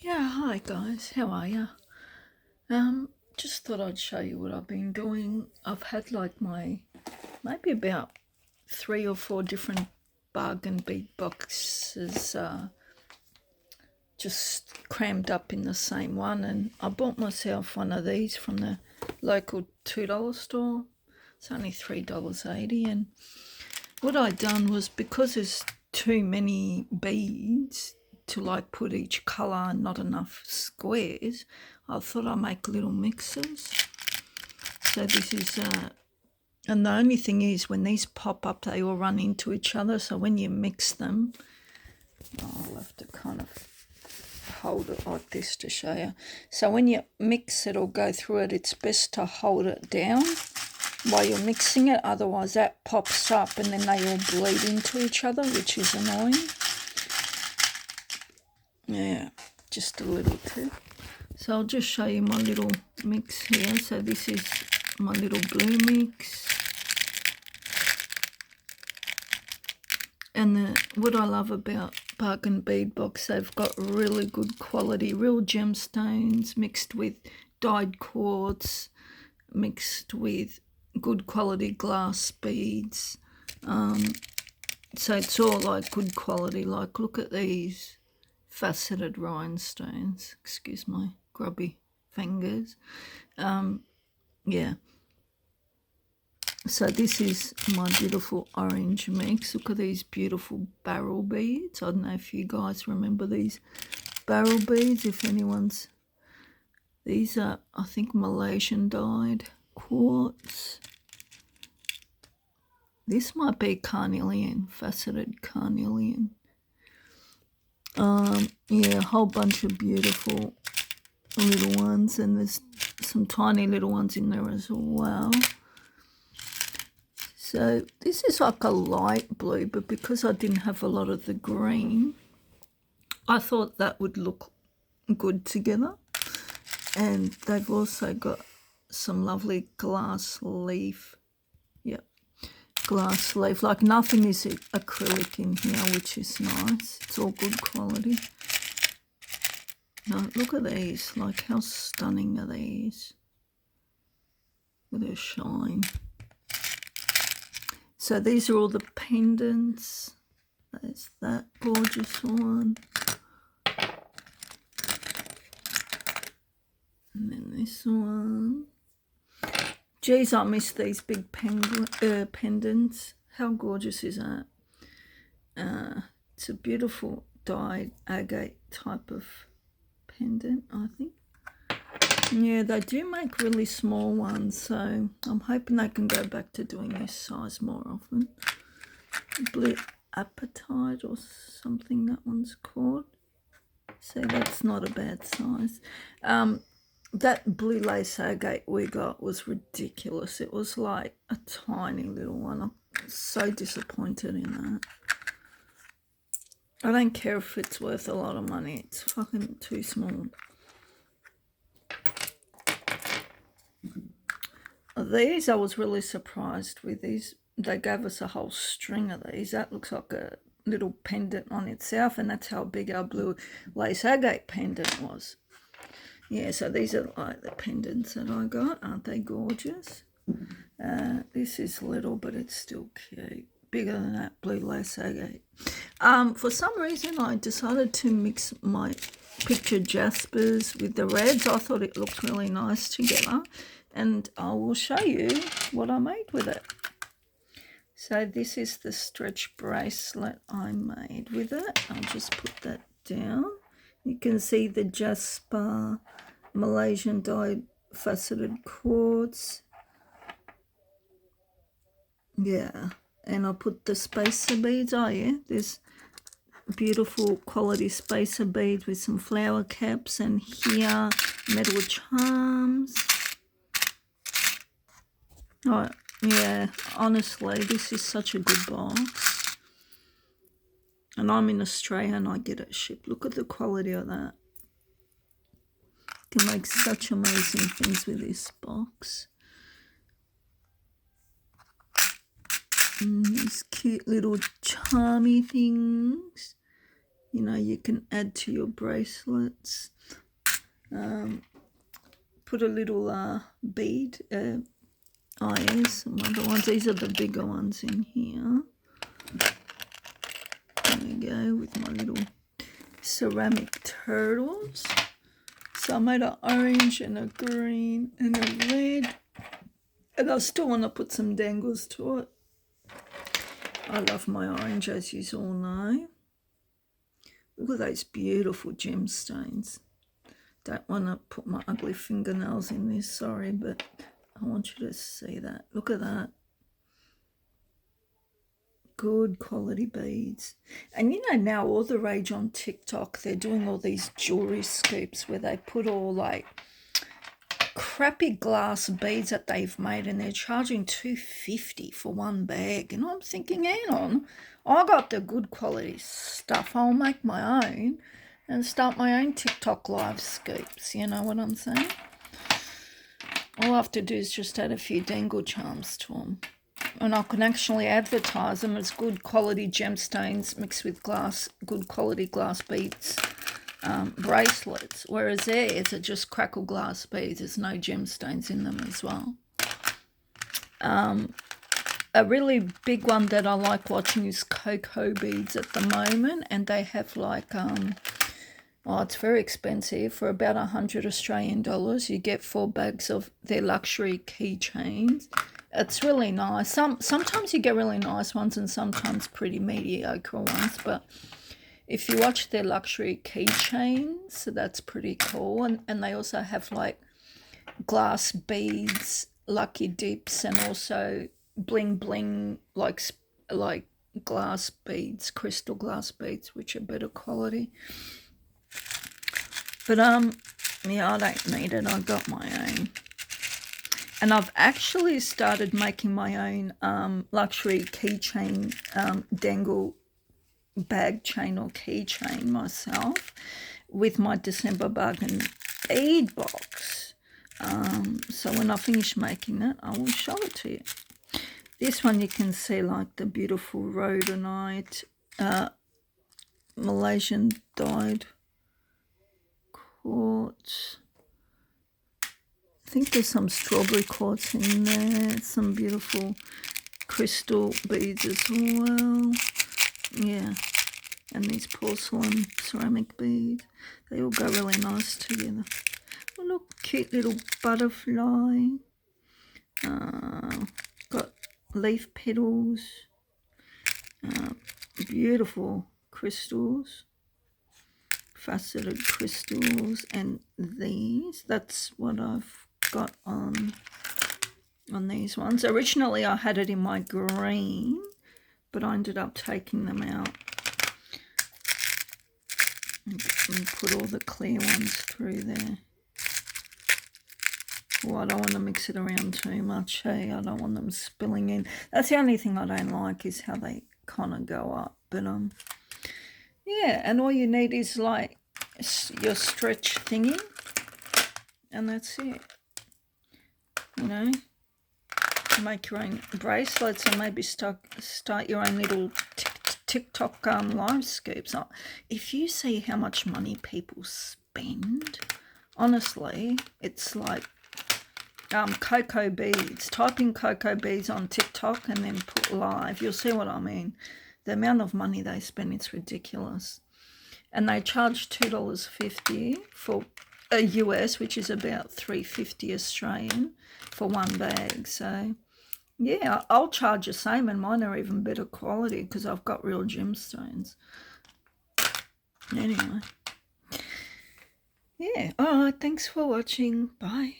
Yeah, hi guys, how are ya? Just thought I'd show you what I've been doing. I've had like maybe about 3 or 4 different bargain bead boxes just crammed up in the same one, and I bought myself one of these from the local $2 store. It's only $3.80, and what I done was, because there's too many beads to like put each colour and not enough squares, I thought I'd make little mixes. So this is, and the only thing is when these pop up, they all run into each other. So when you mix them, I'll have to kind of hold it like this to show you. So when you mix it or go through it, it's best to hold it down while you're mixing it, otherwise that pops up and then they all bleed into each other, which is annoying. Yeah, just a little tip. So I'll just show you my little mix here. So this is my little blue mix. And what I love about Bargain Bead Box, they've got really good quality, real gemstones mixed with dyed quartz, mixed with good quality glass beads. So it's all like good quality. Like, look at these faceted rhinestones. Excuse my grubby fingers. Yeah. So this is my beautiful orange mix. Look at these beautiful barrel beads. I don't know if you guys remember these barrel beads. If anyone's... These are, I think, Malaysian dyed quartz. This might be carnelian, faceted carnelian. Yeah, a whole bunch of beautiful little ones, and there's some tiny little ones in there as well. So this is like a light blue, but because I didn't have a lot of the green, I thought that would look good together. And they've also got some lovely glass leaf. Yep, glass leaf. Like, nothing is acrylic in here, which is nice. It's all good quality. Now look at these. Like, how stunning are these? With their shine. So these are all the pendants. There's that gorgeous one. And then this one. Geez, I miss these big pendants. How gorgeous is that? It's a beautiful dyed agate type of pendant, I think. Yeah, they do make really small ones, so I'm hoping they can go back to doing this size more often. Blue Appetite or something that one's called. So that's not a bad size. That blue lace agate we got was ridiculous. It was like a tiny little one. I'm so disappointed in that. I don't care if it's worth a lot of money. It's fucking too small. These, I was really surprised with these. They gave us a whole string of these. That looks like a little pendant on itself, and that's how big our blue lace agate pendant was. Yeah, so these are like the pendants that I got. Aren't they gorgeous? This is little, but it's still cute. Bigger than that blue lace agate. For some reason, I decided to mix my picture jaspers with the reds. I thought it looked really nice together, and I will show you what I made with it. So this is the stretch bracelet I made with it. I'll just put that down. You can see the jasper, Malaysian dyed faceted quartz. Yeah, and I'll put the spacer beads. Oh yeah, there's beautiful quality spacer beads with some flower caps, and here metal charms. Oh yeah, honestly, this is such a good box. And I'm in Australia and I get it shipped. Look at the quality of that. You can make such amazing things with this box. And these cute little charmy things. you know, you can add to your bracelets. Put a little bead. Oh, here's some other ones. These are the bigger ones in here. There we go, with my little ceramic turtles. So I made an orange and a green and a red. And I still want to put some dangles to it. I love my orange, as you all know. Look at those beautiful gemstones. Don't want to put my ugly fingernails in this, sorry, but I want you to see that. Look at that. Good quality beads. And you know, now all the rage on TikTok, they're doing all these jewelry scoops where they put all like crappy glass beads that they've made, and they're charging $2.50 for one bag. And I'm thinking, hang on, I got the good quality stuff. I'll make my own and start my own TikTok live scoops. You know what I'm saying? All I have to do is just add a few dangle charms to them. And I can actually advertise them as good quality gemstones mixed with glass, good quality glass beads bracelets. Whereas theirs are just crackle glass beads. There's no gemstones in them as well. A really big one that I like watching is cocoa beads at the moment. And they have like, oh, it's very expensive. For about 100 Australian dollars, you get 4 bags of their luxury keychains. It's really nice. Sometimes you get really nice ones and sometimes pretty mediocre ones. But if you watch their luxury keychains, so that's pretty cool. And they also have like glass beads, lucky dips, and also bling bling like glass beads, crystal glass beads, which are better quality. But yeah, I don't need it. I got my own. And I've actually started making my own luxury keychain, dangle bag chain or keychain myself with my December Bargain Bead Box. So when I finish making it, I will show it to you. This one you can see like the beautiful rhodonite, Malaysian dyed quartz. I think there's some strawberry quartz in there, some beautiful crystal beads as well. Yeah, and these porcelain ceramic beads. They all go really nice together. Oh, look, cute little butterfly. Got leaf petals. Beautiful crystals. Faceted crystals, and these. That's what I've got on these ones. Originally I had it in my green, but I ended up taking them out and put all the clear ones through there. Oh, I don't want to mix it around too much, hey? I don't want them spilling in. That's the only thing I don't like, is how they kind of go up. But yeah, and all you need is like your stretch thingy, and that's it. You know, make your own bracelets, and maybe start your own little TikTok live scoops. If you see how much money people spend, honestly, it's like cocoa beads. Type in cocoa beads on TikTok and then put live. You'll see what I mean. The amount of money they spend, it's ridiculous. And they charge $2.50 for a US, which is about $3.50 Australian for one bag. So, yeah, I'll charge the same, and mine are even better quality because I've got real gemstones. Anyway. Yeah, all right, thanks for watching. Bye.